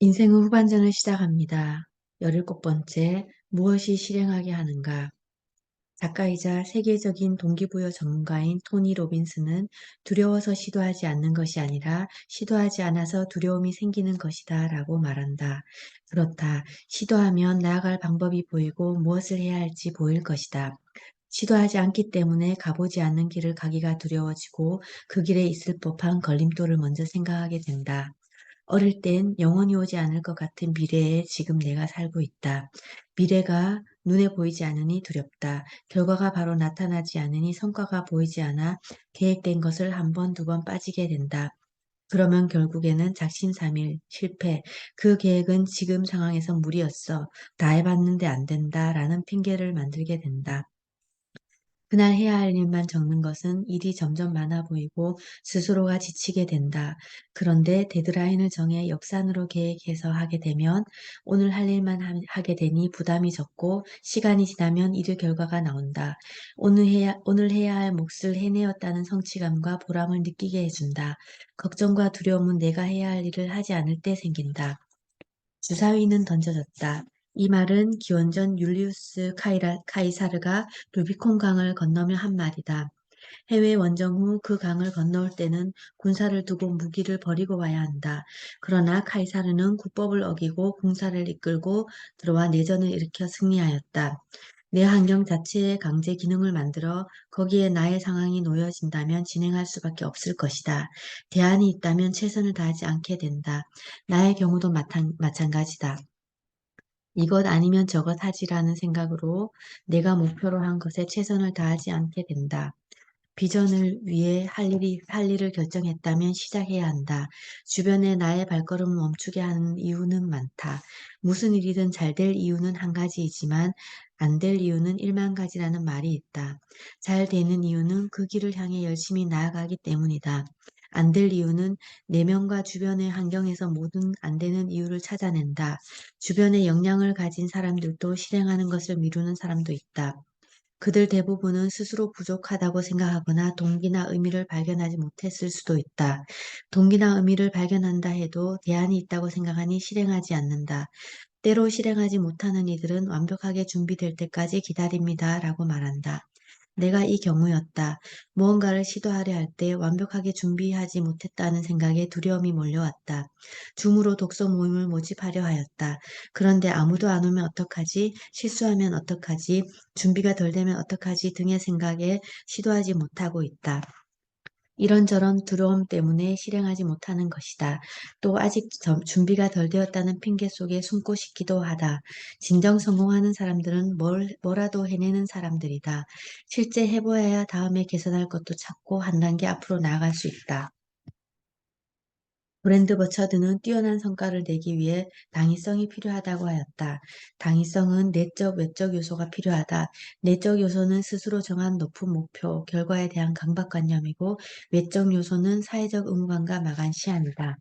인생의 후반전을 시작합니다. 17번째, 무엇이 실행하게 하는가? 작가이자 세계적인 동기부여 전문가인 토니 로빈스는 두려워서 시도하지 않는 것이 아니라 시도하지 않아서 두려움이 생기는 것이다 라고 말한다. 그렇다. 시도하면 나아갈 방법이 보이고 무엇을 해야 할지 보일 것이다. 시도하지 않기 때문에 가보지 않는 길을 가기가 두려워지고 그 길에 있을 법한 걸림돌을 먼저 생각하게 된다. 어릴 땐 영원히 오지 않을 것 같은 미래에 지금 내가 살고 있다. 미래가 눈에 보이지 않으니 두렵다. 결과가 바로 나타나지 않으니 성과가 보이지 않아 계획된 것을 한 번, 두 번 빠지게 된다. 그러면 결국에는 작심삼일, 실패, 그 계획은 지금 상황에서 무리였어. 다 해봤는데 안 된다. 라는 핑계를 만들게 된다. 그날 해야 할 일만 적는 것은 일이 점점 많아 보이고 스스로가 지치게 된다. 그런데 데드라인을 정해 역산으로 계획해서 하게 되면 오늘 할 일만 하게 되니 부담이 적고 시간이 지나면 일의 결과가 나온다. 오늘 해야 할 몫을 해내었다는 성취감과 보람을 느끼게 해준다. 걱정과 두려움은 내가 해야 할 일을 하지 않을 때 생긴다. 주사위는 던져졌다. 이 말은 기원전 율리우스 카이사르가 루비콘 강을 건너며 한 말이다. 해외 원정 후 그 강을 건너올 때는 군사를 두고 무기를 버리고 와야 한다. 그러나 카이사르는 국법을 어기고 군사를 이끌고 들어와 내전을 일으켜 승리하였다. 내 환경 자체에 강제 기능을 만들어 거기에 나의 상황이 놓여진다면 진행할 수밖에 없을 것이다. 대안이 있다면 최선을 다하지 않게 된다. 나의 경우도 마찬가지다. 이것 아니면 저것 하지라는 생각으로 내가 목표로 한 것에 최선을 다하지 않게 된다. 비전을 위해 할 일을 결정했다면 시작해야 한다. 주변에 나의 발걸음을 멈추게 하는 이유는 많다. 무슨 일이든 잘 될 이유는 한 가지이지만 안 될 이유는 1만 가지라는 말이 있다. 잘 되는 이유는 그 길을 향해 열심히 나아가기 때문이다. 안 될 이유는 내면과 주변의 환경에서 모든 안 되는 이유를 찾아낸다. 주변에 역량을 가진 사람들도 실행하는 것을 미루는 사람도 있다. 그들 대부분은 스스로 부족하다고 생각하거나 동기나 의미를 발견하지 못했을 수도 있다. 동기나 의미를 발견한다 해도 대안이 있다고 생각하니 실행하지 않는다. 때로 실행하지 못하는 이들은 완벽하게 준비될 때까지 기다립니다. 라고 말한다. 내가 이 경우였다. 무언가를 시도하려 할 때 완벽하게 준비하지 못했다는 생각에 두려움이 몰려왔다. 줌으로 독서 모임을 모집하려 하였다. 그런데 아무도 안 오면 어떡하지? 실수하면 어떡하지? 준비가 덜 되면 어떡하지? 등의 생각에 시도하지 못하고 있다. 이런저런 두려움 때문에 실행하지 못하는 것이다. 또 아직 준비가 덜 되었다는 핑계 속에 숨고 싶기도 하다. 진정 성공하는 사람들은 뭐라도 해내는 사람들이다. 실제 해보아야 다음에 개선할 것도 찾고 한 단계 앞으로 나아갈 수 있다. 브랜드 버처드는 뛰어난 성과를 내기 위해 당위성이 필요하다고 하였다. 당위성은 내적, 외적 요소가 필요하다. 내적 요소는 스스로 정한 높은 목표, 결과에 대한 강박관념이고 외적 요소는 사회적 의무감과 마감 시한이다.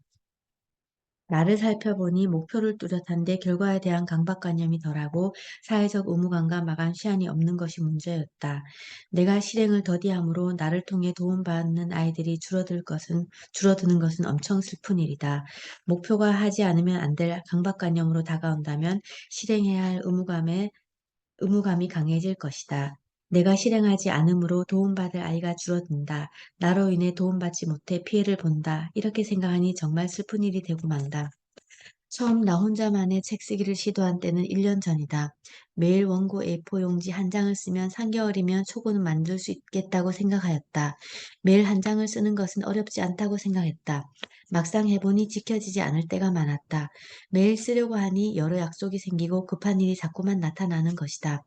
나를 살펴보니 목표를 뚜렷한데 결과에 대한 강박관념이 덜하고 사회적 의무감과 마감 시한이 없는 것이 문제였다. 내가 실행을 더디함으로 나를 통해 도움받는 아이들이 줄어드는 것은 엄청 슬픈 일이다. 목표가 하지 않으면 안 될 강박관념으로 다가온다면 실행해야 할 의무감이 강해질 것이다. 내가 실행하지 않으므로 도움받을 아이가 줄어든다. 나로 인해 도움받지 못해 피해를 본다. 이렇게 생각하니 정말 슬픈 일이 되고 만다. 처음 나 혼자만의 책 쓰기를 시도한 때는 1년 전이다. 매일 원고 A4 용지 한 장을 쓰면 3개월이면 초고는 만들 수 있겠다고 생각하였다. 매일 한 장을 쓰는 것은 어렵지 않다고 생각했다. 막상 해보니 지켜지지 않을 때가 많았다. 매일 쓰려고 하니 여러 약속이 생기고 급한 일이 자꾸만 나타나는 것이다.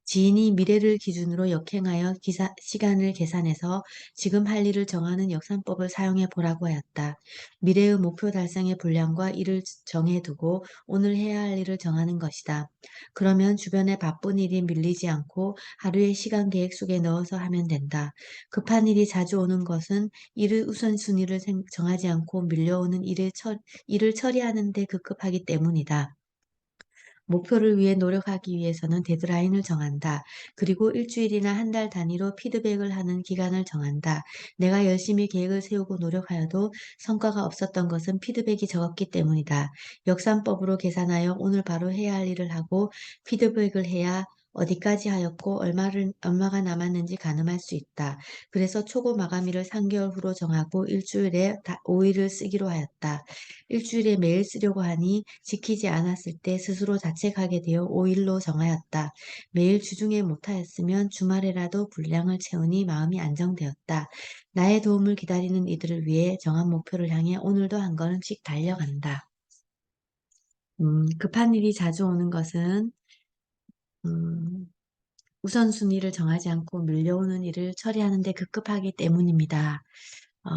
지인이 미래를 기준으로 역행하여 시간을 계산해서 지금 할 일을 정하는 역산법을 사용해 보라고 하였다. 미래의 목표 달성의 분량과 일을 정해두고 오늘 해야 할 일을 정하는 것이다. 그러면 주변에 바쁜 일이 밀리지 않고 하루의 시간 계획 속에 넣어서 하면 된다. 급한 일이 자주 오는 것은 일의 우선순위를 정하지 않고 밀려오는 일을 처리하는 데 급급하기 때문이다. 목표를 위해 노력하기 위해서는 데드라인을 정한다. 그리고 일주일이나 한 달 단위로 피드백을 하는 기간을 정한다. 내가 열심히 계획을 세우고 노력하여도 성과가 없었던 것은 피드백이 적었기 때문이다. 역산법으로 계산하여 오늘 바로 해야 할 일을 하고 피드백을 해야 어디까지 하였고 얼마가 남았는지 가늠할 수 있다. 그래서 초고 마감일을 3개월 후로 정하고 일주일에 5일을 쓰기로 하였다. 일주일에 매일 쓰려고 하니 지키지 않았을 때 스스로 자책하게 되어 5일로 정하였다. 매일 주중에 못하였으면 주말에라도 분량을 채우니 마음이 안정되었다. 나의 도움을 기다리는 이들을 위해 정한 목표를 향해 오늘도 한 걸음씩 달려간다. 급한 일이 자주 오는 것은 음, 우선순위를 정하지 않고 밀려오는 일을 처리하는 데 급급하기 때문입니다. 어,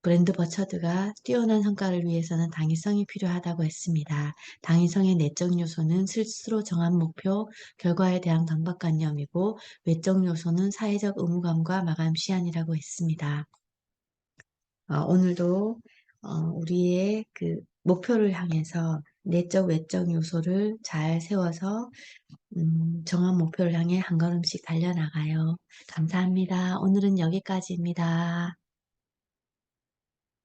브랜드 버처드가 뛰어난 성과를 위해서는 당위성이 필요하다고 했습니다. 당위성의 내적 요소는 스스로 정한 목표, 결과에 대한 강박관념이고 외적 요소는 사회적 의무감과 마감 시한이라고 했습니다. 오늘도 우리의 그 목표를 향해서 내적, 외적 요소를 잘 세워서 정한 목표를 향해 한 걸음씩 달려나가요. 감사합니다. 오늘은 여기까지입니다.